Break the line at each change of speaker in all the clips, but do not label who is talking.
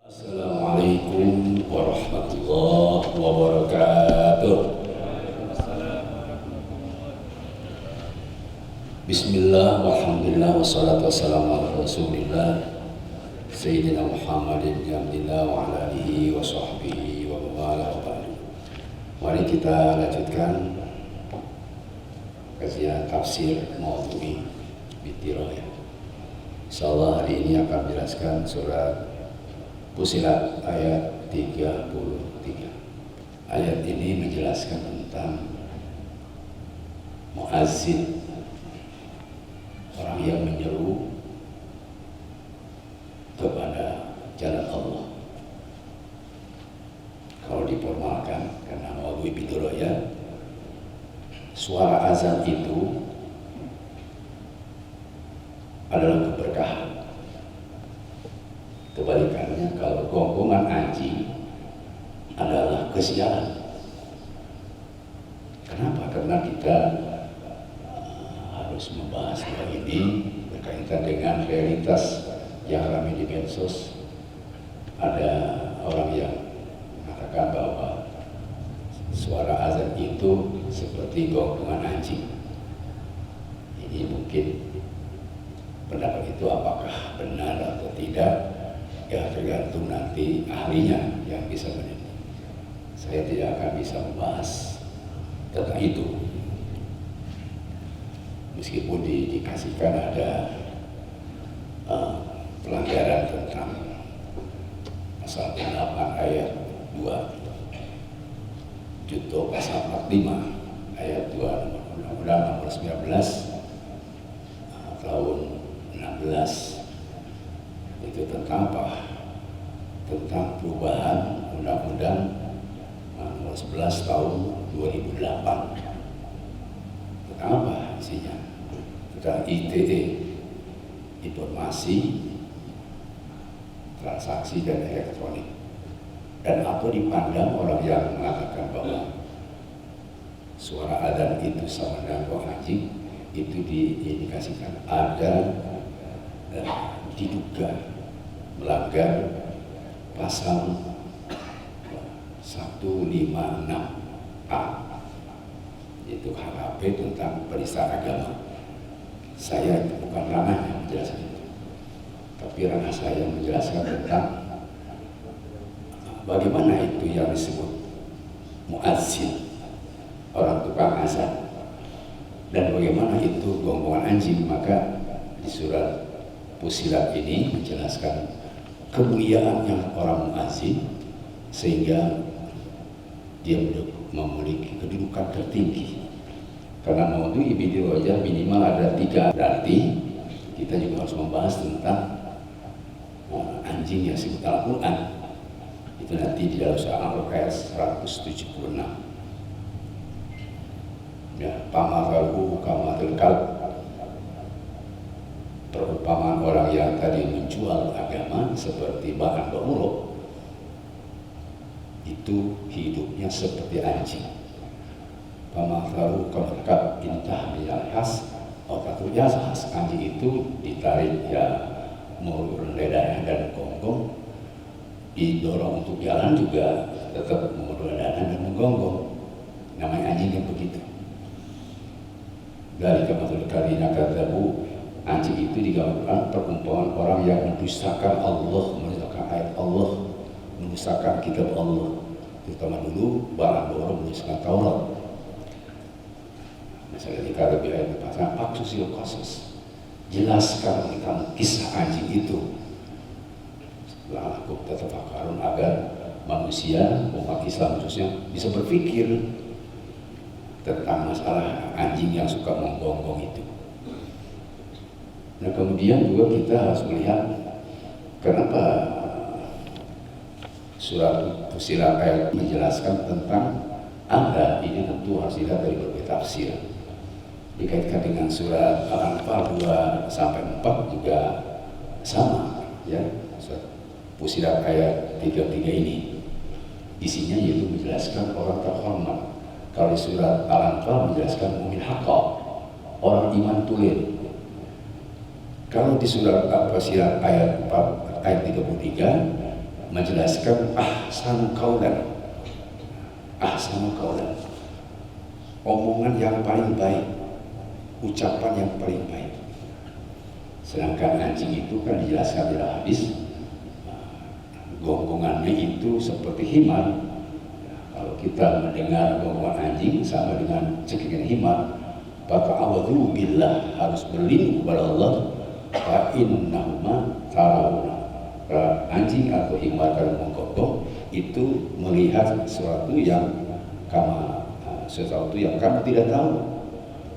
Assalamualaikum warahmatullahi wabarakatuh. Bismillah, walhamdulillah, wassalatu wassalamu ala rasulillah Sayyidina Muhammadin Yamdillah wa ala alihi wa sahbihi wa wala wa ba'du. Mari kita lanjutkan kajian tafsir Maudhu'i Bitirayah. Insyaallah hari ini akan menjelaskan surat Fussilat ayat 33. Ayat ini menjelaskan tentang muazzin, orang yang menyeru kepada jalan Allah. Kalau diformalkan, karena Maudhu'i Bitirayah, suara azan itu adalah keberkahan. Kebalikannya, kalau gonggongan anjing adalah kesialan. Kenapa? Karena kita harus membahas hal ini berkaitan dengan realitas yang ramai di medsos. Ada orang yang mengatakan bahwa suara azan itu seperti gonggongan anjing. Ini mungkin pendapat itu apakah benar atau tidak, ya tergantung nanti ahlinya yang bisa menilai. Saya tidak akan bisa membahas tentang itu, meskipun dikasihkan ada pelanggaran tentang pasal 8 ayat 2 Junto pasal 45 ayat 2 Undang-Undang nomor 19 tahun 16. Itu tentang apa? Tentang perubahan Undang-Undang nomor 11 tahun 2008. Tentang apa isinya? Tentang ITE, informasi transaksi dan elektronik. Dan apa dipandang orang yang mengatakan bahwa suara adzan itu sama dengan gong anjing, itu diindikasikan ada diduga melanggar pasal 156A, yaitu HKP tentang penistaan agama. Saya bukan ranahnya menjelaskan itu, tapi ranah saya menjelaskan tentang bagaimana itu yang disebut muazzin, orang tukang azan, dan bagaimana itu gonggongan anjing. Maka di surat Fussilat ini menjelaskan kemuliaannya orang muazzin, sehingga dia memiliki kedudukan tertinggi. Karena Maudhu'i Bitirayah minimal ada 3, berarti kita juga harus membahas tentang anjing yang disebut Al-Quran. Itu nanti di dalam surah Al-Qur'an 176. Ya, pamaharu kamatul kalb, perumpamaan orang yang tadi menjual agama seperti bahan bermuluk, itu hidupnya seperti anjing. Pamaharu kamatul kalb intah minal has atau yasas, anjing itu ditarik ya mengulur lidahnya dan gonggong, didorong untuk jalan juga tetap mengulur lidahnya dan menggonggong. Namanya anjing yang begitu. Dari kamatul kalina kadzabu, anjing itu digambarkan perumpamaan orang yang mendustakan Allah, mendustakan ayat Allah, mendustakan kitab Allah. Terutama dulu barang orang mendustakan Taurat. Misalnya jika lebih ayat berpasangan aksusil kasus, jelaskan tentang kisah anjing itu. La'allakum tatafakkarun, agar manusia, umat Islam khususnya, bisa berpikir tentang masalah anjing yang suka menggonggong itu. Nah, kemudian juga kita harus melihat kenapa surat Fussilat ayat menjelaskan tentang adzan. Ini tentu harus dilihat dari berbagai tafsir. Dikaitkan dengan surat Al-Anfal 2-4 juga sama, ya. Surat Fussilat ayat 33 ini isinya yaitu menjelaskan orang terhormat. Kalau di surat Al-Anfal menjelaskan mukmin haqqo, orang iman tulen. Kalau di surat Al-Fussilat ayat 4 ayat 33 menjelaskan ahsanu qaulan, omongan yang paling baik, ucapan yang paling baik. Sedangkan anjing itu kan dijelaskan di hadis, gonggongannya itu seperti himar. Kalau kita mendengar gonggongan anjing sama dengan cekikan himar, maka a'udzu billah, harus berlindung kepada Allah. Fa innahuma tarawna, anjing atau himar kalau menggonggong itu melihat sesuatu yang kamu tidak tahu.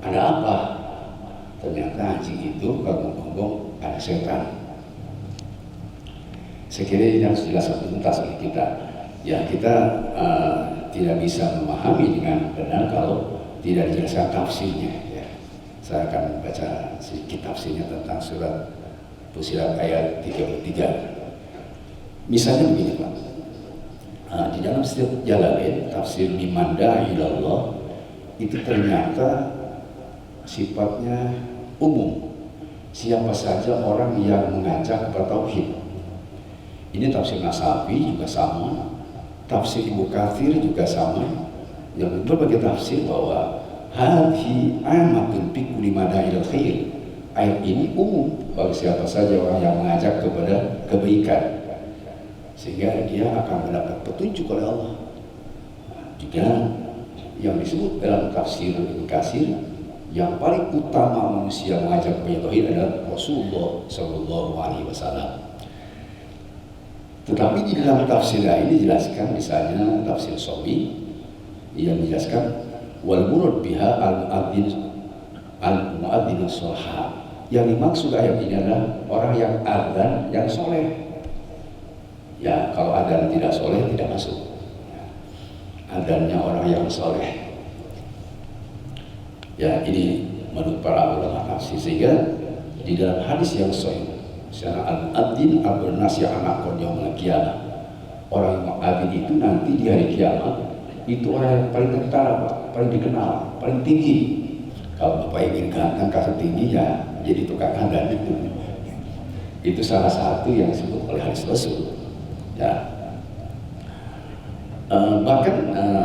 Ada apa? Ternyata anjing itu kalau menggonggong ada setan. Saya kira ini harus jelaskan tuntas bagi kita. Ya, kita tidak bisa memahami dengan benar kalau tidak dijelaskan tafsirnya. Ya. Saya akan baca sedikit tafsirnya tentang surat Fussilat ayat 33. Misalnya begini Pak, di dalam setiap Jalalain tafsir Mimanda ilallah itu ternyata sifatnya umum, siapa saja orang yang mengajak kepada tauhid. Ini tafsir Nasafi juga sama, tafsir Ibnu Katsir juga sama, yang berbagai tafsir bahwa hadhi amatun fi kulli madail khair. Ayat ini umum bagi siapa saja orang yang mengajak kepada kebaikan, sehingga dia akan mendapat petunjuk oleh Allah. Juga yang disebut dalam tafsir Ibnu Katsir, yang paling utama manusia mengajak kepada tauhid adalah Rasulullah Shallallahu Alaihi Wasallam. Tetapi di dalam tafsir lain dijelaskan, misalnya tafsir Sawi yang menjelaskan wal murad biha al-muadzin as-salih. Yang dimaksud ayat ini adalah orang yang adzan yang soleh. Ya, kalau adzan tidak soleh tidak masuk. Adzannya orang yang soleh. Ya, ini menurut para ulama tafsir. Sehingga di dalam hadis yang sahih, secara al-adin al-nasi anakon yaumul qiyamah, orang yang mengabdi itu nanti di hari kiamat itu orang yang paling tentara Pak, paling dikenal, paling tinggi. Kalau Bapak ingin ganteng kasih tinggi ya jadi tukang adzan itu. Itu salah satu yang disebut oleh hadis Rasul. Ya. Bahkan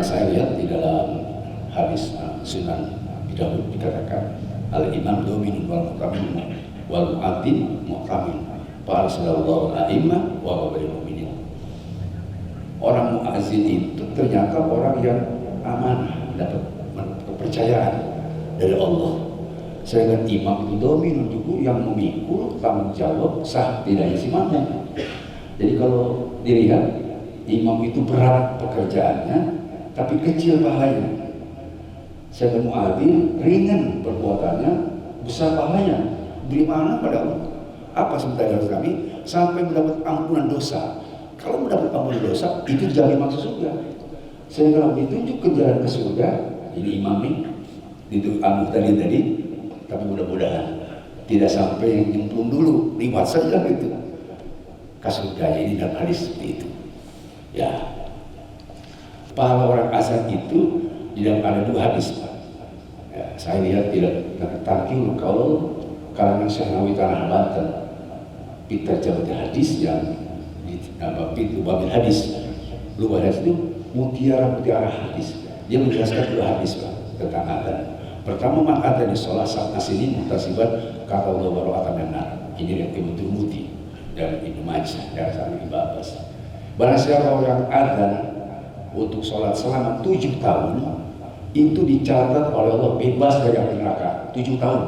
saya lihat di dalam hadis Sunan Abi Dawud dikatakan al-imam dominun wal muqtamin wal mu'adzin muqtamin fa sallallahu a'imma wa babil mu'minin. Orang muazzin itu ternyata orang yang amanah, dapat kepercayaan dari Allah. Sedangkan imam itu dominun juga yang memikul tanggung jawab sah tidaknya si imamnya. Jadi kalau dilihat imam itu berat pekerjaannya tapi kecil pahalanya. Sedangkan muadzin ringan perbuatannya, besar pahalanya. Bagaimana pada Allah? Apa sebenarnya kami sampai mendapat ampunan dosa. Kalau mendapat ampunan dosa itu jadi masuk surga. Sehingga kalau ditunjuk ke jalan ke surga, ini imam nih itu tadi, tapi mudah-mudahan tidak sampai yang nyemplung dulu, liwat saja gitu. Kasurga ini dalam hadis seperti itu. Ya, pahala orang azan itu di dalam ada dua hadis. Ya, saya lihat tidak tangkil kalau kalangan Syahnawi Tanah Banten, Peter Jawab hadis yang di pintu babil hadis, luar hadis itu mutiara hadis. Dia menjelaskan dua hadis Pak, tentang adzan. Pertama, man adzan di sholat saat nasinin mutasibat kata Allah baru akan benar. Ini yang Ibnu Muti dan Ibnu Majah dan Sami Ibnu Abbas. Barang siapa yang adzan untuk sholat selama 7 tahun itu dicatat oleh Allah bebas dari api neraka 7 tahun.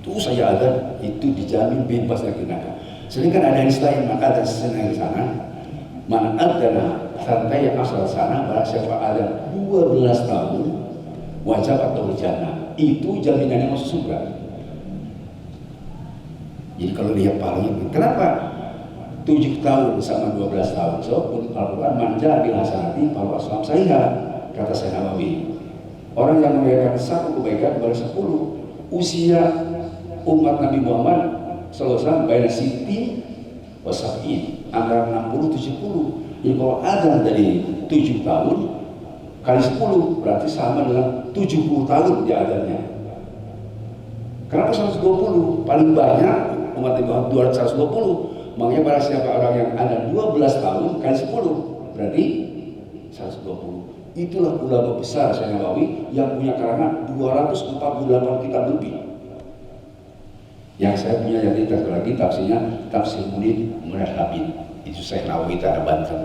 Itu saya adzan itu dijamin bebas dari neraka. Sedangkan ada hadis lain, maka ada sesenang di sana, man adzana santai yang asal sana, barang siapa adzan 12 tahun wajib atau jannah, itu jaminannya masuk surga. Jadi kalau lihat pahalanya, kenapa 7 tahun sama 12 tahun? So, untuk Al-Quran manja bil hasanati falahu aslam saya, kata Syekh Nawawi. Orang yang mengerjakan satu kebaikan baru 10. Usia umat Nabi Muhammad SAW bayar siti wasabin antara 60-70. Jadi kalau ada dari 7 tahun kali 10 berarti sama dengan 70 tahun di adanya. Kenapa 120? Paling banyak umat Nabi Muhammad 220. Makanya para siapa orang yang ada 12 tahun kali 10 berarti 120. Itulah ulama besar Syekh Nawawi yang punya karangan 248 kitab lebih. Yang saya punya yang kita lagi tafsirnya Tafsir Munir Habib. Itu Syekh Nawawi Tanah Banten.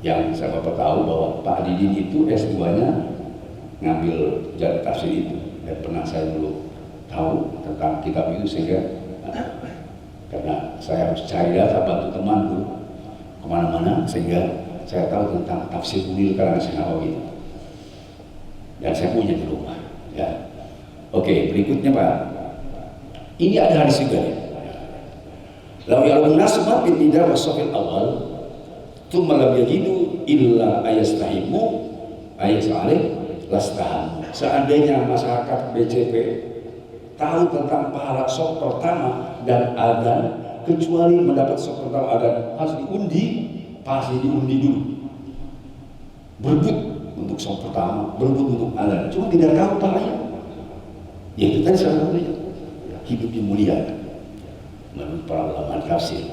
Yang saya bapak tahu bahwa Pak Didin itu S2-nya ngambil jadi tafsir itu, dan pernah saya dulu tahu tentang kitab itu, sehingga karena saya harus cari data bantu teman dulu kemana-mana, sehingga saya tahu tentang tafsir Munir karangan Syekh Nawawi itu, dan saya punya di rumah. Ya. Oke, berikutnya Pak, ini ada hadis juga ya. Lau ya'lamun nasu ma fil ida wa safil awal thumma lam yajidu illa ayastahimu ayasalih lastahamu. Seandainya masyarakat BCP tahu tentang pahala sop pertama dan adzan, kecuali mendapat sop pertama adzan harus diundi, pasti diundi dulu. Berebut untuk sop pertama, berebut untuk adzan, cuma tidak tahu pahalanya. Ya itu tadi saya bilang, hidupnya mulia menurut para ulama tafsir.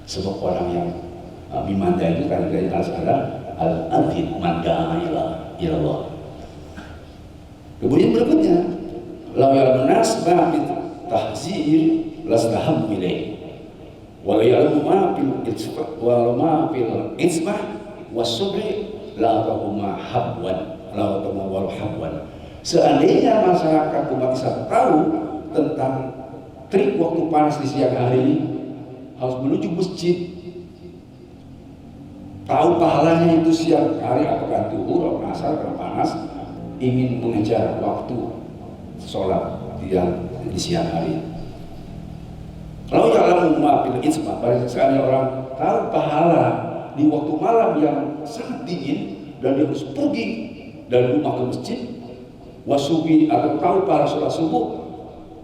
Sebab orang yang mimanda itu kan dari harus ada al-adhin mandana ilallah. Kemudian berikutnya, lau ya'lamun nas ma fi tahzir lastaham ilaih. Wa ya'lamu ma fil itsbah wa ma fil itsbah was-subhi la taquma habwan la taquma wal habwan. Seandainya masyarakat umat Islam tahu tentang trik waktu panas di siang hari, harus menuju masjid, tahu pahalanya itu siang hari, apakah zuhur atau asar karena panas, ingin mengejar waktu sholat di siang hari. Kalau ya'lamu ma fil itsbah, seandainya orang tahu pahala di waktu malam yang sangat dingin dan dia harus pergi dari rumah ke masjid, wasubi atau tahu para sholat subuh,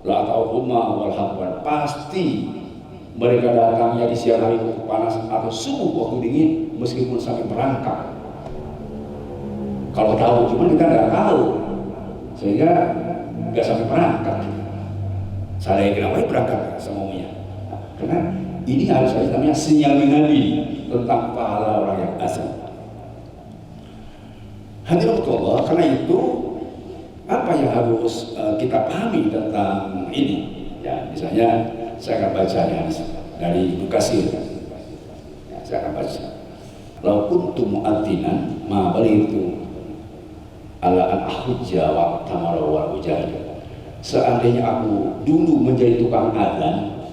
la ta'uhuma wal habwan, pasti mereka datangnya di siang hari waktu panas atau subuh waktu dingin, meskipun sampai merangkak. Kalau tahu, cuma kita nggak tahu, sehingga nggak sampai berangkat. Saya kenapa berangkat semuanya? Karena ini harus namanya sinyal mengenali tentang pahala orang yang asli. Hadirin Allah, karena itu apa yang harus kita pahami tentang ini? Ya, misalnya saya akan baca hadis dari Ibnu Katsir. Ya, saya akan baca. Lau kuntu mu'addinan ma balitu ala an ahujja wa tamara wa ujahid. Seandainya aku dulu menjadi tukang adzan,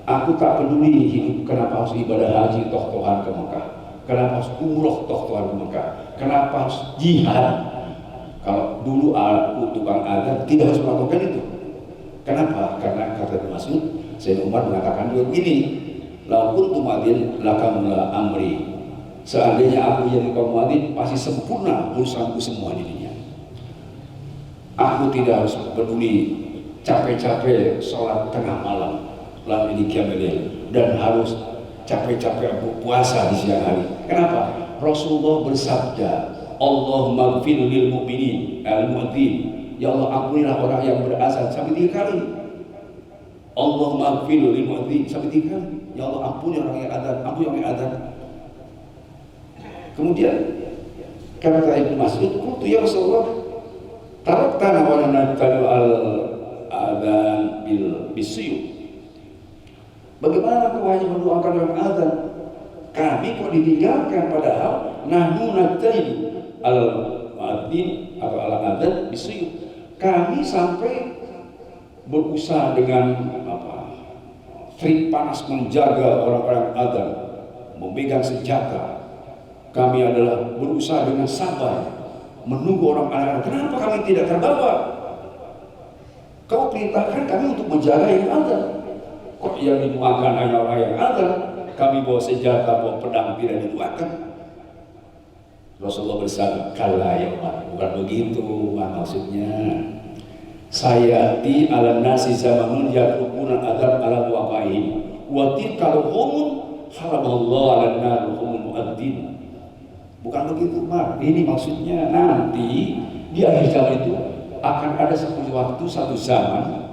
aku tak peduli hidup kenapa harus ibadah haji toh-tohan ke Mekah, kenapa harus umroh toh-tohan ke Mekah, kenapa harus jihad. Kalau dulu aku tukang adzan tidak harus melakukan itu. Kenapa? Karena kata Mas'ud, Sayyidina Umar mengatakan juga begini, la kuntu mu'adzin lakamula amri. Seandainya aku jadi tukang muadzin, pasti sempurna urusanku semua di dunia. Aku tidak harus peduli capek-capek sholat tengah malam, lalu ini qiyamul, dan harus capek-capek puasa di siang hari. Kenapa? Rasulullah bersabda, Allahumma ghfir lil mu'minin al-mu'adzin. Ya Allah, ampunilah orang yang berazan sampai 3 kali. Allahumma ghfir lil mu'adzin sampai 3 kali. Ya Allah, ampuni orang yang adzan, ampuni orang yang adzan. Kemudian kata Ibnu Mas'ud, "Qultu ya Rasulullah, taraktana wa natalu al-adzan bisuyuk." Bagaimana kau hanya mendoakan orang adzan? Kami kok ditinggalkan, padahal nahnu natalu al-mu'adzin atau al-adzan bisuyuk. Kami sampai berusaha dengan terik panas menjaga orang-orang adzan, memegang senjata. Kami adalah berusaha dengan sabar menunggu orang-orang. Kenapa kami tidak terbawa? Kau perintahkan kami untuk menjaga yang adzan. Kok yang didoakan hanya orang yang adzan? Kami bawa senjata, bawa pedang, tidak didoakan. Rasulullah bersabda, "Kalla ya Umar, bukan begitu maksudnya. Saya di ala nasi zamanun yatrukuna adzan ala waqaihim wa tilkal humun haramallahu ala nar humul muadzin." Bukan begitu, Mar. Ini maksudnya nanti di akhir zaman itu akan ada satu waktu, satu zaman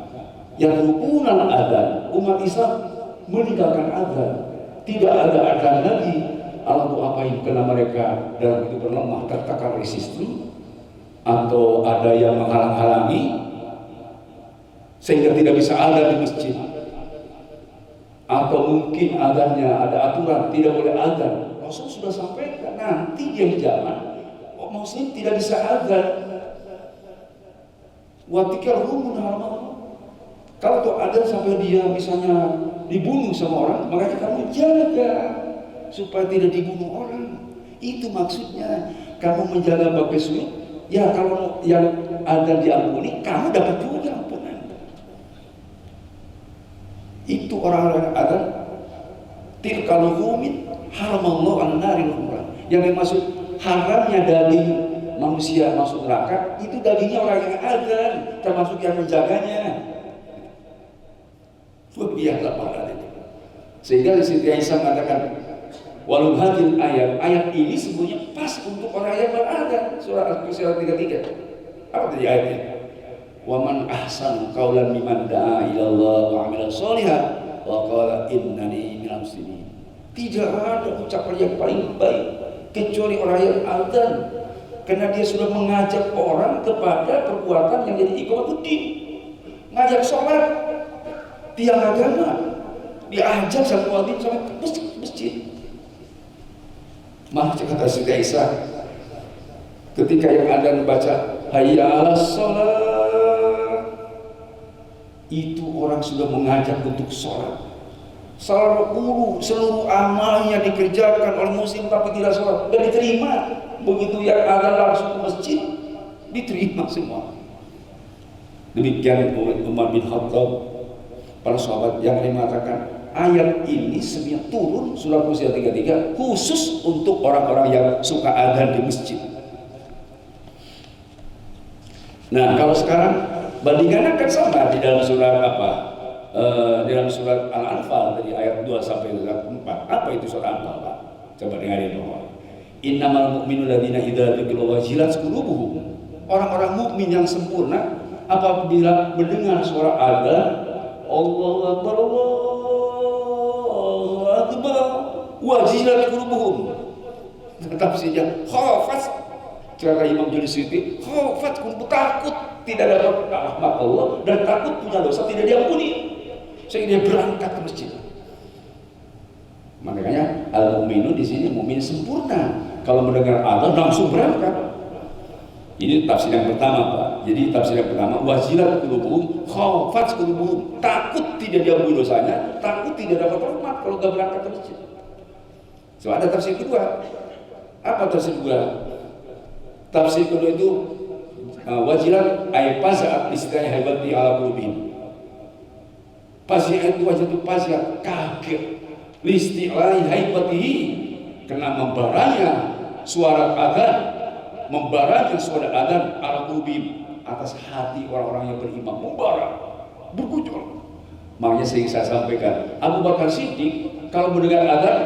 yang rukunan adzan, umat Islam meninggalkan azan. Tidak ada azan lagi. Allah tuh apain? Karena mereka dalam hidup lemah, tertekan oleh sistem, atau ada yang menghalang-halangi sehingga tidak bisa azan di masjid, atau mungkin azannya ada aturan tidak boleh azan. Rasul sudah sampaikan nanti di zaman muslim tidak bisa azan. Watikal rumun halaman. Kalau tuh ada sampai dia misalnya dibunuh sama orang, makanya kamu jaga supaya tidak dibunuh orang. Itu maksudnya kamu menjaga bab sujud. Ya kalau yang ada diampuni, kamu dapat juga ampunan. Itu orang-orang ada tilkal hukumin haramallahu an-naril humrah. Yang dimaksud haramnya daging manusia masuk neraka itu dagingnya orang yang azan, termasuk yang menjaganya. Biarlah pada itu. Sehingga Siti Aisyah mengatakan, walau hadil ayat ini sebenarnya pas untuk orang yang berazan. Surah Al-Qur'an 33. Apa tadi ayatnya? Wa man ahsanu qaulan mimman da'a ila Allah wa 'amila sholihan wa qala innani minal muslimin. Tidak ada ucapan yang paling baik kecuali orang yang azan, karena dia sudah mengajak orang kepada perbuatan yang jadi iqamatuddin, ngajak sholat, tiang agama, diajak satu wajib sampai masjid. Maka kata Siti Aisyah, ketika yang ada membaca hayya 'alas sholat, itu orang sudah mengajak untuk sholat. Seluruh amalnya dikerjakan oleh muslim tapi tidak sholat, dan diterima. Begitu yang ada langsung ke masjid, diterima semua. Demikian Umar bin Khattab, para sahabat yang mengatakan ayat ini sebenarnya turun surah Al-Qur'an 33 khusus untuk orang-orang yang suka adzan di masjid. Nah, kalau sekarang bandingkan akan sama di dalam surat apa? Dalam surat Al-Anfal dari ayat 2 sampai 4. Apa itu surat Al-Anfal, Pak? Coba dengarin dong. Innamal mu'minuna alladzina idza dzukirallahu wajilat qulubuhum. Orang-orang mukmin yang sempurna apabila mendengar suara adzan, Allahu Akbar, Allahu Akbar, wajilat qulubuhum. Tafsirnya khafat, cara Imam Jalisi, khafat, takut tidak dapat rahmat Allah dan takut punya dosa tidak diampuni, sehingga dia berangkat ke masjid. Makanya al-mu'minu di sini mukmin sempurna. Kalau mendengar adzan langsung berangkat. Ini tafsir yang pertama, Pak. Jadi tafsir yang pertama, wajilat qulubuhum, khafat qulubuhum, takut tidak diampuni dosanya, takut tidak dapat rahmat kalau enggak berangkat ke masjid. So ada tafsir kedua. Apa tafsir kedua? Tafsir kedua itu wajilat ay pasat istilah hebati ala qulubihim. Pasiat itu wajib itu pasiat kaget listi'lai haibatihi, kena membaranya suara adzan, membaranya suara adzan ala qulubihim, atas hati orang-orang yang beriman, membara, bergejolak. Makanya sering saya sampaikan, Abu Bakar Siddiq kalau mendengar adzan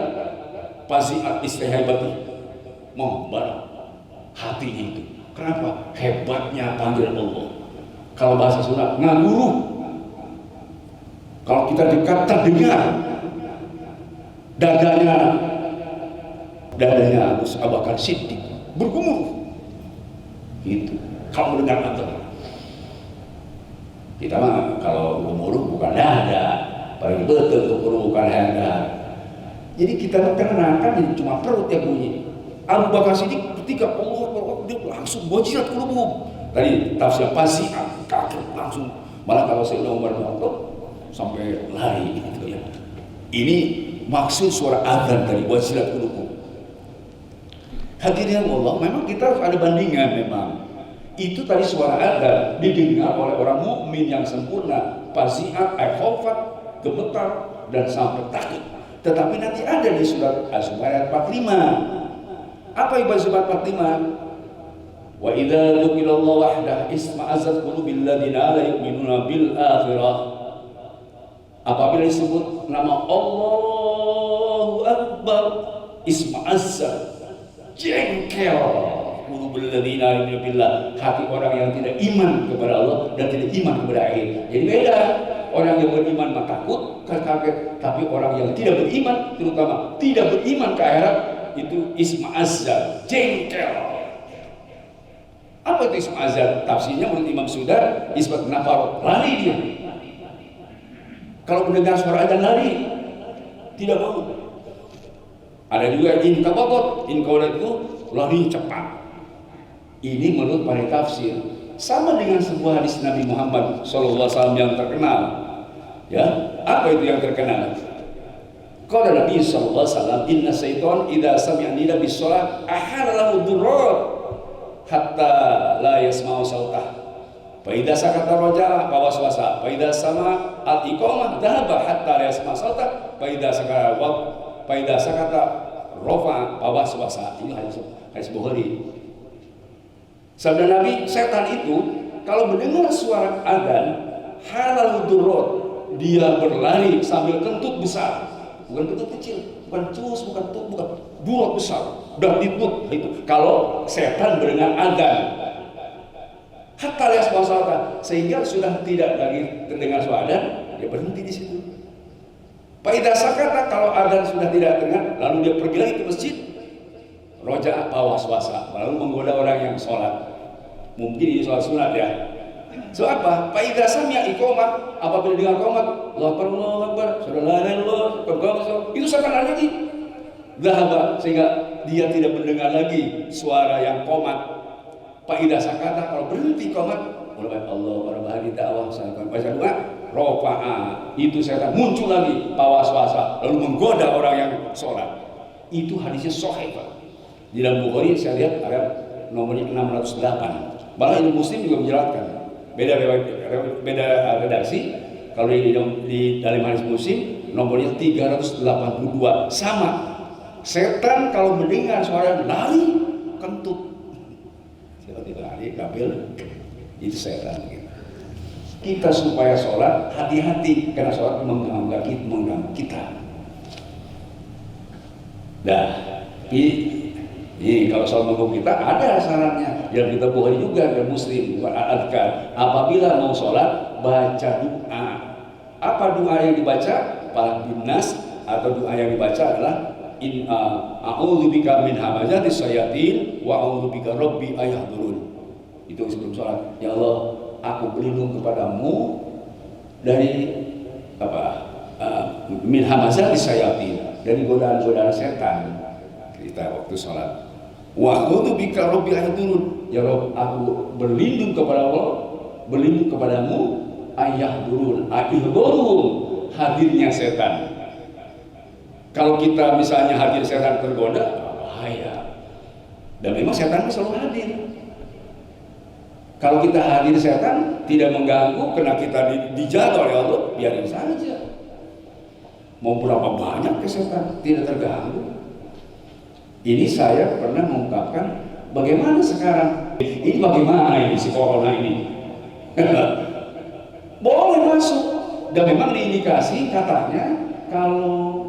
pasiat istilah haibatihi, membara hatinya itu. Kenapa? Hebatnya panggilan Allah. Kalau bahasa Sunda, ngaguru. Kalau kita dekat terdengar dadanya Abu Bakar Siddiq bergumur. Gitu. Kalau mendengar adzan. Kita mah kalau gemuruh bukan dada, paling betul gemuruh bukan dada. Jadi kita terkenalkan jadi cuma perut yang bunyi. Abu Bakar Siddiq ketika Allah dia langsung wajilat qulubuhum. Tadi tafsir pasti kaget langsung. Malah kalau Sayyidina Umar bin Khattab sampai lari gitu ya. Ini maksud suara adzan tadi wajilat qulubuhum. Hadirin Allah, memang kita harus ada bandingan memang. Itu tadi suara adzan didengar oleh orang mukmin yang sempurna, fasiat, khofat, gemetar dan sampai takut. Tetapi nanti ada di surat Al-Ayat 45. Apa ibadah surat 45? Wa idza dzukirallahu wahdah isma'azat qulubil ladzina la yu'minuna bil akhirah. Apabila disebut nama Allahu Akbar, isma'azzat, jengkel qulubul ladzina la yu'minuna billah, hati orang yang tidak iman kepada Allah dan tidak iman kepada akhir. Jadi beda. Orang yang beriman mah takut, kaget, tapi orang yang tidak beriman, terutama tidak beriman ke akhirat, itu isma'azza, jengkel. Apa itu isma'azza? Tafsirnya menurut Imam Sudar, isbat nafar, lari dia. Kalau mendengar suara adzan lari, tidak mau. Ada juga inkabatot itu lari cepat. Ini menurut para tafsir. Sama dengan sebuah hadis Nabi Muhammad SAW yang terkenal. Ya, apa itu yang terkenal? Qala Nabi SAW, inna syaitan idza sami'a nida bis shalah ahana lahu durrat hatta la yasma'u sautah. Fa idza sakata raja'a fa waswasa. Fa idza sama al-iqamah dhahaba hatta la yasma'u sautah. Fa idza sakata rafa fa waswasa. Ini hadis Bukhari. Sabda Nabi, setan itu kalau mendengar suara adzan halal durrat, dia berlari sambil kentut besar, bukan kentut kecil, bukan cus, bukan durrat besar, dan ditut itu. Kalau setan mendengar adzan, hatta lias masalah, sehingga sudah tidak lagi terdengar suara adzan, dia berhenti di situ. Faidah sakata, kalau adzan sudah tidak dengar, lalu dia pergi lagi ke masjid. Roja waswasa, lalu menggoda orang yang sholat. Mungkin ini sholat sunat ya. So apa? Faidah sami'a iqamah, apabila dengar qomat, Allahu akbar, subhanallah, itu setan lagi. Dhahaba, sehingga dia tidak mendengar lagi suara yang qomat. Faidah sakata, kalau berhenti qomat, mulai Allah warahmatullahi ta'ala baca doa, rofa'a, itu setan muncul lagi, waswasa, lalu menggoda orang yang sholat. Itu hadisnya sahih, Pak. Di dalam Bukhari saya lihat ada nomornya 608. Malah Imam Muslim juga menjelaskan. Beda redaksi. Kalau di dalam hadis Muslim nomornya 382. Sama. Setan kalau mendengar suara lari, kentut. Seperti lari, kabel. Itu setan. Kita supaya sholat hati-hati karena sholat mengganggu kita. Nah, ini kalau soal menghukum kita ada sarannya yang kita Bukhari juga dan Muslim bukan al-adhkar. Apabila mau sholat baca doa. Apa doa yang dibaca? Falaq bin Nas, atau doa yang dibaca adalah a'udzubika min hamazatis syayatin wa a'udzubika rabbi ayahdurun. Itu sebelum sholat. Ya Allah, aku berlindung kepadamu dari min hamazatis syayatin, dari godaan-godaan setan. Kita waktu sholat. Wa a'udzubika rabbi ayahdurun. Ya Rabb, aku berlindung kepada Allah, berlindung kepadamu ayahdurun. Ayahdurun, hadirnya setan. Kalau kita misalnya hadir setan tergoda, bahaya. Dan memang setan selalu hadir. Kalau kita hadir setan tidak mengganggu karena kita dijaga oleh Allah, biarin saja. Mau berapa banyak ke setan tidak terganggu. Ini saya pernah mengungkapkan bagaimana sekarang. Ini bagaimana ini si corona ini? Boleh masuk. Dan memang diindikasi katanya kalau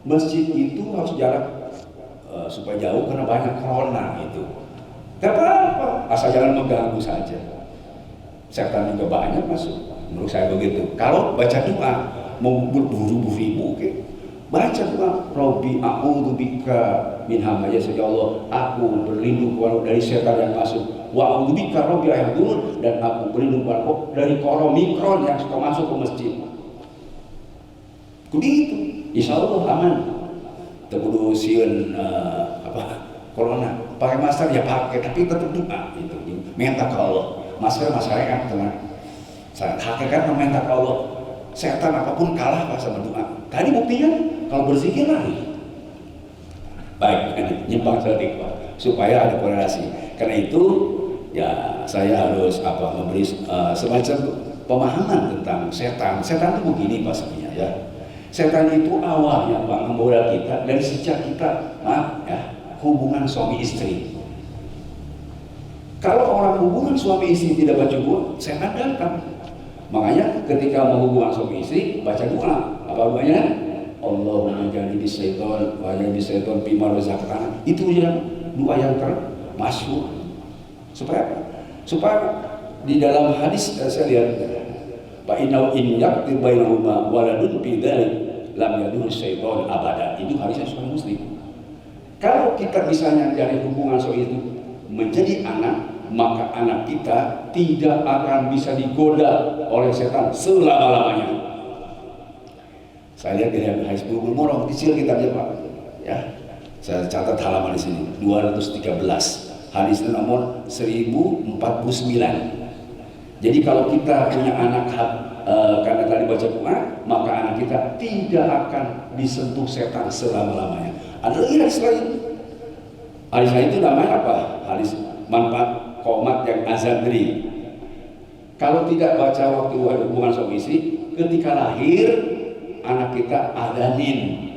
masjid itu harus jarak supaya jauh karena banyak corona itu. Gak apa-apa, asal jangan mengganggu saja. Setan juga banyak masuk. Menurut saya begitu. Kalau baca doa mau berburu-buru ibu, baca doa, Robbi a'udzubika min hamazati, ya Allah, aku berlindung dari setan yang masuk. Wa a'udzubika rabbi ayahdurun, dan aku berlindung dari koromikron yang suka masuk ke masjid. Begitu, insya Allah aman. Terkudu sieun corona. Pakai masker ya pakai, tapi tetap doa itu. Minta ke Allah. Masker masyarakat tenang. Hakikat meminta ke Allah. Setan apapun kalah pas sama doa. Tadi buktinya kalau berzikir lari. Baik, nyimpang sedikit Pak, supaya ada korelasi. Karena itu ya saya harus memberi semacam pemahaman tentang setan. Setan itu begini Pak sebenarnya ya. Setan itu awalnya Pak menggoda kita dari sejak kita hubungan suami istri. Kalau orang hubungan suami istri tidak baca doa, setan datang. Makanya ketika mau hubungan suami istri baca doa. Apa doanya? Allahumma jannibis syaitan wa jannibis syaitan bima razaqtana. Itu yang doa yang masyhur. Supaya apa? Supaya di dalam hadis saya lihat, fa innahu in yaqti bainahuma waladun fi dzalik lam yadur syaitan abada. Itu hadisnya Sahih Muslim. Kalau kita misalnya dari hubungan itu menjadi anak, maka anak kita tidak akan bisa digoda oleh setan selama-lamanya. Saya lihat dari hadis Bulughul Maram kecil kita aja Pak. Ya. Saya catat halaman di sini 213. Hadis nomor 1049. Jadi kalau kita punya anak karena tadi baca Quran, maka anak kita tidak akan disentuh setan selama-lamanya. Ada lagi hadis lain. Hadis lain itu namanya apa? Hadis manfaat qomat yang azandri. Kalau tidak baca waktu hubungan suami istri, ketika lahir anak kita adanin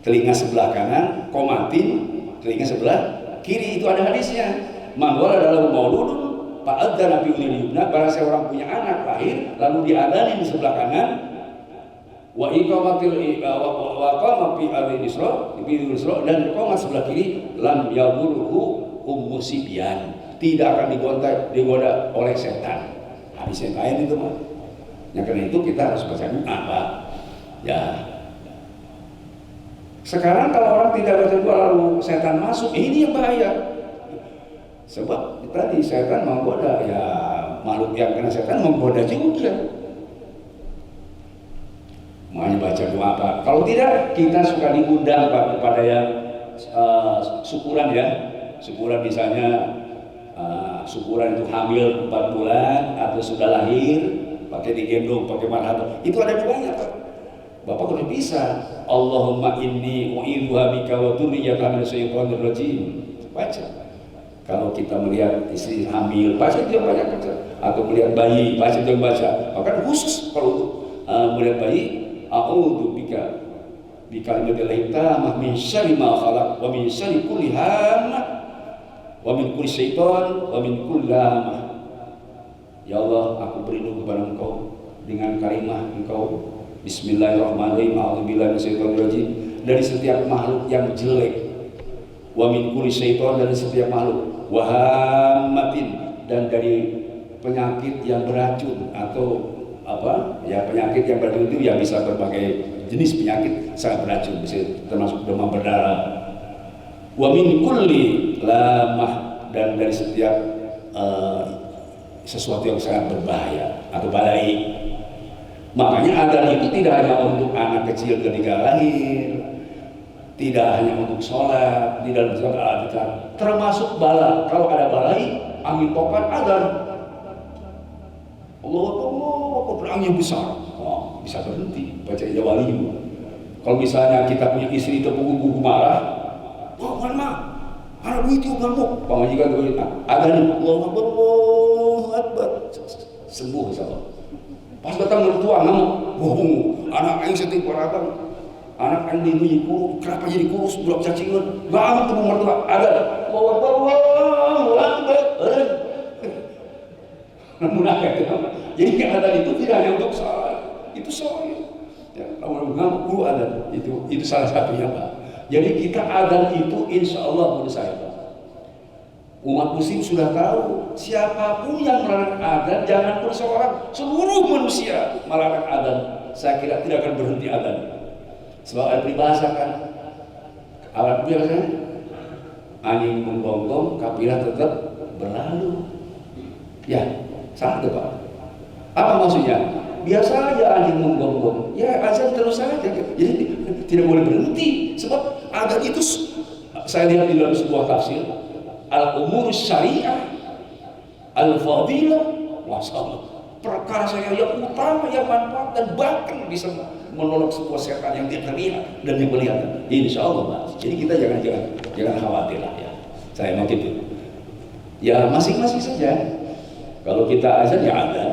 telinga sebelah kanan, komatin telinga sebelah kiri. Itu ada hadisnya. Man walada lahu mauludun fa'adzana fi udhunihibna. Barang seorang punya anak lahir lalu diadanin di sebelah kanan, wa iqamatil wa qama fi al-isra dan qomat sebelah kiri, lam yadurhu ummusibyan. Tidak akan digoda oleh setan. Hadis yang lain itu Pak. Nah, karena itu kita harus baca doa Pak. Ya. Sekarang kalau orang tidak baca doa lalu setan masuk, ini yang bahaya. Sebab tadi setan menggoda, ya makhluk yang kena setan menggoda juga. Makanya baca doa Pak. Kalau tidak, kita suka diundang Pak kepada yang syukuran ya. Syukuran misalnya syukuran itu hamil 4 bulan atau sudah lahir, pakai digendong, pakai marhaban. Itu ada doanya Pak. Bapak kalau bisa, Allahumma inni u'idzuha bika wa dzurriyyataha minasy syaithanir rajim. Baca. Kalau kita melihat istri hamil, baca dia banyak baca. Atau melihat bayi, baca dia baca. Bahkan khusus kalau untuk melihat bayi, a'udzu bika bi kalimatil tammah min syarri ma khalaq wa min syarri kulli hammah wa min kulli syaitan wa min kulli lamah. Ya Allah, aku berlindung kepada Engkau dengan kalimah Engkau. Bismillahirrahmanirrahim. A'udzubillahi minasyaitonir rajim. Dari setiap makhluk yang jelek. Wa min kulli syaitan, dari setiap makhluk. Wa hammatin, dan dari penyakit yang beracun atau apa? Ya penyakit yang beracun itu ya bisa berbagai jenis penyakit sangat beracun, bisa termasuk demam berdarah. Wa min kulli lamah, dan dari setiap sesuatu yang sangat berbahaya atau balai. Makanya adzan itu tidak hanya untuk anak kecil ketika lahir, tidak hanya untuk sholat, di dalam sholat adzan, termasuk bala. Kalau ada balai, angin topan adzan. Allah berangin besar, bisa berhenti baca ija wali. Kalau misalnya kita punya istri terpukul marah, mana ada duit itu ngamuk, pamajikan duit, adzan, Allahu Akbar, sembuh sahabat. Pas datang mertua ngamuk, bohong, anak aing setik warabang, anak aing dinuji kurus, kenapa jadi kurus, bulak cacingan, ngamuk tuh mertua, ada, Allahu Akbar, munafik. Jadi adzan itu tidak hanya untuk sholat, itu sholat. Ya, kalau ngamuk guru adzan, itu salah satunya Pak. Jadi kita adzan itu insya Allah menurut saya Pak. Umat muslim sudah tahu, siapapun yang melarang adzan, jangan pun seorang, seluruh manusia melarang adzan, saya kira tidak akan berhenti adzan. Sebab ada peribahasa kan, alat biasanya angin menggonggong, kafilah tetap berlalu. Ya, salah Pak. Apa maksudnya? Biasa aja angin menggonggong, ya adzan terus saja. Jadi tidak boleh berhenti. Sebab adzan itu, saya lihat di dalam sebuah tafsir, al-umur syariah al-fadilah masalah perkara saya yang utama, yang manfaat, dan bahkan bisa menolak sebuah setan yang tidak terlihat dan yang melihat. Insya Allah Pak. Jadi kita jangan khawatir lah ya. Saya mau gitu. Ya masing-masing saja. Kalau kita azan ya ada.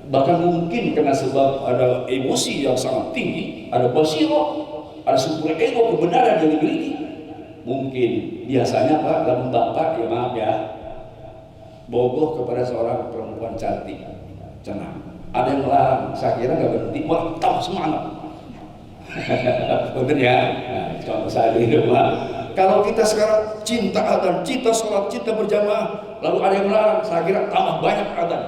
Bahkan mungkin karena sebab ada emosi yang sangat tinggi, ada basirah, ada sebuah ego kebenaran yang dimiliki. Mungkin biasanya Pak, dalam bapak ya maaf ya, bogoh kepada seorang perempuan cantik, tenang. Ada yang melarang, saya kira nggak berhenti, malah tambah semangat. Betul ya? Nah, contoh saya di rumah, Kalau kita sekarang cinta adzan, cinta sholat, cinta berjamaah, lalu ada yang melarang, saya kira tambah banyak adzan.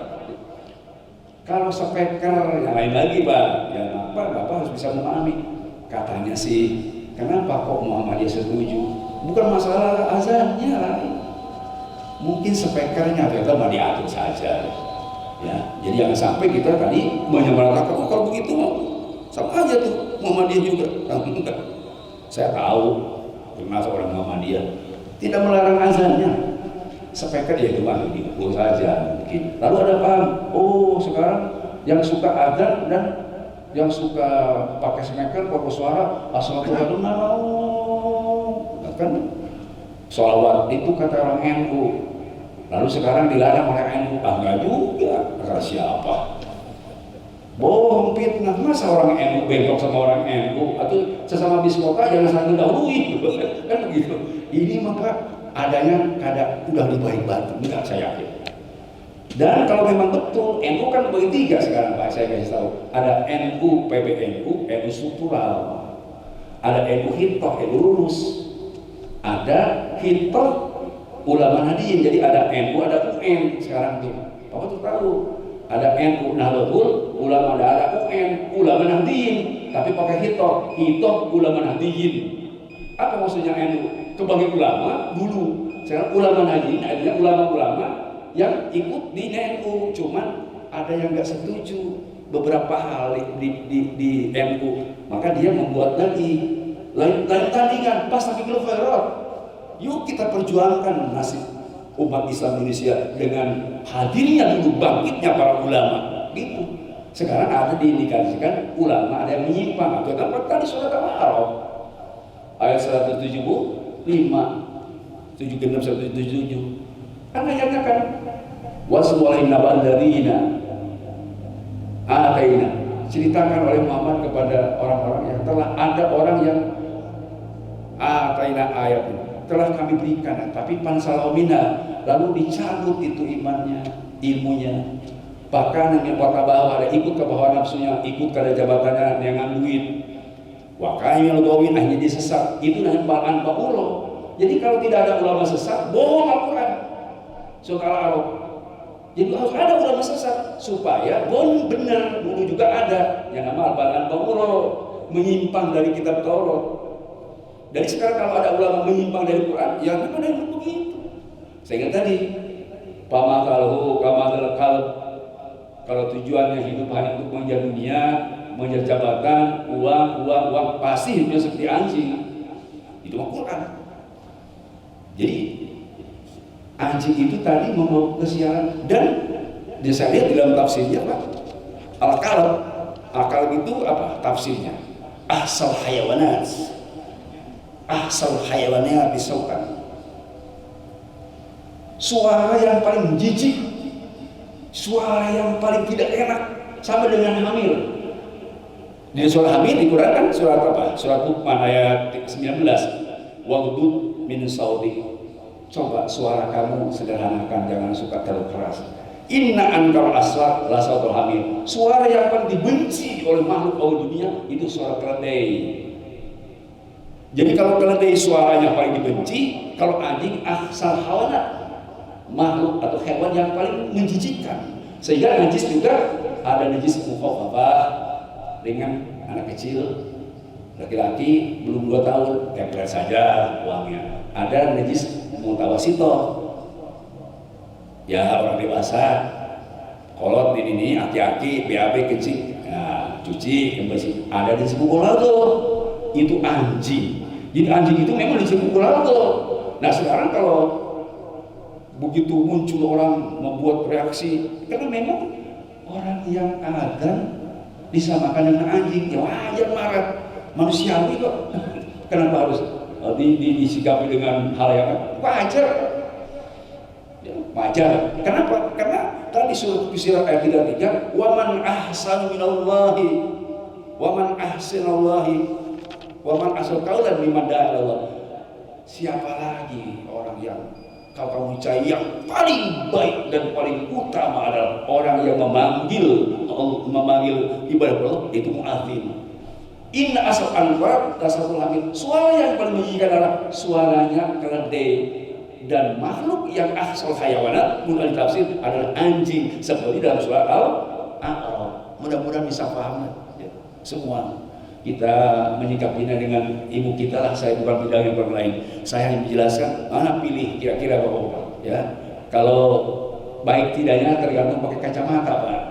Kalau speaker yang lain lagi, Pak, ya Bapak harus bisa memahami. Katanya sih, kenapa kok Muhammadiyah setuju? Bukan masalah azannya lain. Mungkin speakernya ternyata mau diatur saja. Ya, jadi jangan sampai kita tadi menyamaratakan, oh kalau begitu sama aja tuh Muhammadiyah juga. Enggak. Saya tahu termasuk orang Muhammadiyah tidak melarang azannya. Speaker ya cuma diukur saja mungkin. Lalu ada paham, oh sekarang yang suka azan dan yang suka pakai speaker, pakai suara, assalamualaikum kan sholawat itu kata orang NU. Lalu sekarang dilarang oleh NU. Enggak juga, kata siapa? Bohong, fitnah. Masa orang NU bentrok sama orang NU atau sesama bis kota jangan saling dahului kan begitu. Ini maka adanya kadang udah dibaik batu, enggak saya yakin. Dan kalau memang betul NU kan bagi tiga sekarang Pak, saya kasih tahu. Ada NU PBNU, NU struktural. Ada NU Hitoh, NU lulus. Ada Hitoh ulama Nahdliyin. Jadi ada NU, ada UN sekarang tuh. Bapak tuh tahu. Ada NU Nahdlatul Ulama, ada UN Ulama Nahdliyin, tapi pakai Hitoh ulama Nahdliyin. Apa maksudnya NU? Kebagi ulama dulu. Sekarang ulama Nahdliyin adalah ulama-ulama yang ikut di NU, cuman ada yang nggak setuju beberapa hal di NU, maka dia membuat lagi lain tandingan pas lagi Khairat. Yuk kita perjuangkan nasib umat Islam Indonesia dengan hadirnya dulu bangkitnya para ulama gitu. Sekarang ada diindikasikan ulama ada yang menyimpang atau apa tadi surat Al-A'raf ayat 175 177 kan ayatnya kan waswalain nabadzina ataina, ceritakan oleh Muhammad kepada orang-orang yang telah ada orang yang ataina ayat ini telah kami berikan, tapi pansalomina lalu dicabut itu imannya, ilmunya, bahkan yang bawah ada ikut ke bawah nafsunya, ikut pada jabatannya yang duit, wakai melugawin akhirnya dia sesat. Itu namanya bahan baulo. Jadi kalau tidak ada ulama sesat, bohong Al-Quran. Surah Al-A'raf. Jadi harus ada ulama sesat supaya benar. Dulu juga ada yang nama bahan baulo, menyimpang dari kitab Taurat. Dari sekarang kalau ada ulama menyimpang dari Quran, ya memang ada yang begitu. Saya ingat tadi, kalau tujuannya hidup hanya untuk mengejar dunia, mengejar jabatan, uang, pasti hidupnya seperti anjing. Itu mah Quran. Jadi anjing itu tadi membawa kesialan, dan saya lihat dalam tafsirnya Pak, al-qalb itu apa tafsirnya? Ahsal hayawanat bisautan. Suara yang paling jijik, suara yang paling tidak enak, sama dengan hamil. Di surah Hamid di Quran kan surat apa? Surat Luqman ayat 19. Waghdud min sautik. Coba suara kamu sederhanakan, jangan suka terlalu keras. Inna ankal aswat la sautul hamid. Suara yang paling dibenci oleh makhluk awal dunia itu suara keledai. Jadi kalau keledai suaranya paling dibenci, kalau anjing ahsal hawanat, makhluk atau hewan yang paling menjijikkan. Sehingga najis juga ada najis mukhaffafah dengan anak kecil, laki-laki belum 2 tahun, tempel saja uangnya. Ada najis mutawasitoh, ya orang dewasa, kolot ini aki-aki, BAB kecil, nah, cuci yang bersih. Ada najis mukolato, itu anjing. Jadi anjing itu memang najis mukolato. Nah sekarang kalau begitu muncul orang membuat reaksi, karena memang orang yang adzan disamakan dengan anjing, ya wajar marah, manusiawi kok. Kenapa harus disikapi dengan hal yang wajar? Ya, wajar. Kenapa? Karena tadi surat Fussilat ayat 33, waman ahsanu minallahi, waman ahsanallahi, waman ahsanu qaulan mimman da'a Allah. Siapa lagi orang yang kalau kamu percaya yang paling baik dan paling utama adalah orang yang memanggil ibadah Allah, itu muadzin. Inna asal anwar dasarul hamid. Suara yang paling menjijikan adalah suaranya keledai. Dan makhluk yang asal hayawanat menurut tafsir adalah anjing, seperti dalam surah Al-A'raf. Mudah-mudahan bisa paham ya, semua. Kita menyikapinya dengan ilmu kita lah. Saya bukan bidang yang lain. Saya hanya menjelaskan mana pilih kira-kira Bapak-bapak ya. Kalau baik tidaknya tergantung pakai kacamata, Pak.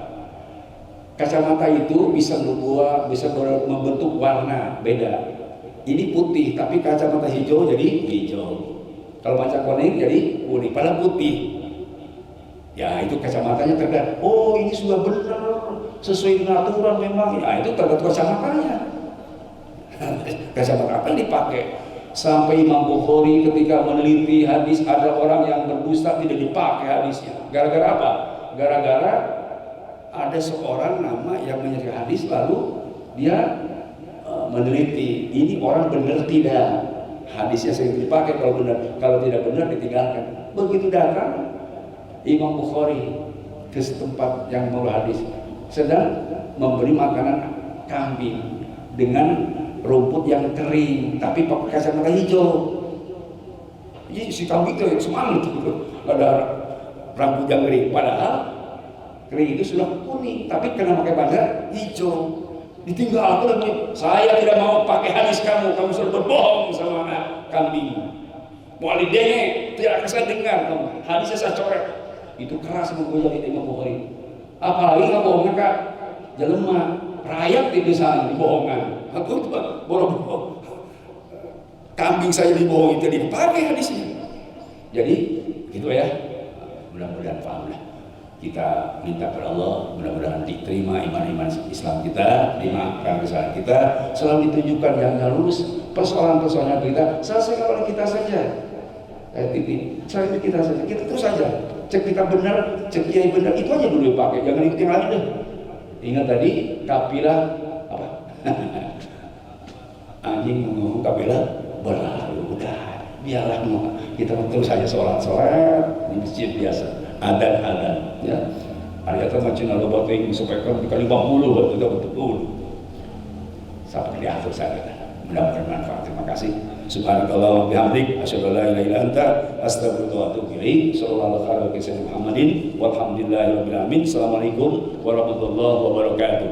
Kacamata itu bisa membentuk warna beda. Ini putih, tapi kacamata hijau jadi hijau. Kalau maca kuning jadi kuning, padahal putih. Ya itu kacamatanya tergantung. Oh ini sudah benar, sesuai dengan aturan memang. Ya itu tergantung kacamatanya. Kacamata apa yang dipakai? Sampai Imam Bukhari ketika meneliti hadis ada orang yang berdusta tidak dipakai hadisnya. Gara-gara apa? Gara-gara ada seorang nama yang menyebut hadis lalu dia meneliti ini orang benar tidak. Hadisnya sering dipakai kalau benar, kalau tidak benar ditinggalkan. Begitu datang Imam Bukhari ke tempat yang mau hadis sedang memberi makanan kambing dengan rumput yang kering tapi pakai kacamata hijau. Jadi si kambing itu semangat gitu, ada rambut yang kering, padahal kering itu sudah kuning tapi kena pakai bandar hijau. Ditinggal aku lagi, saya tidak mau pakai hadis kamu sudah berbohong sama anak kambing. Walidene tidak akan saya dengar kamu. Hadisnya saya coret. Itu keras mengoyak itu Imam Bukhari. Apalagi nggak bohongnya kak, jelema rakyat di desa dibohongan. Aku itu bohong. Kambing saya dibohong itu dipakai hadisnya. Jadi gitu ya. Mudah-mudahan paham lah. Kita minta kepada Allah, mudah-mudahan diterima iman-iman Islam kita, dimaafkan kesalahan kita, selalu ditunjukkan yang lurus. Persoalan-persoalan kita selesaikan oleh kita saja. Kita saja, kita terus saja. Cek kita benar, cek kiai benar, itu aja dulu dipakai, jangan ikut yang lain deh. Ingat tadi kafilah apa? Anjing ngomong kafilah berlalu, udah biarlah kita terus saja sholat di masjid biasa. Adan ya. Ada macam ada batu yang disampaikan kali 50 betul. Sampai diatur saja. Mudah-mudahan manfaat. Terima kasih. Subhanakallah wa bihamdik asyhadu an la ilaha illa anta astaghfiruka wa atubu ilaik. Sallallahu alaihi wa sallam Muhammadin walhamdulillahirabbil alamin. Assalamualaikum warahmatullahi wabarakatuh.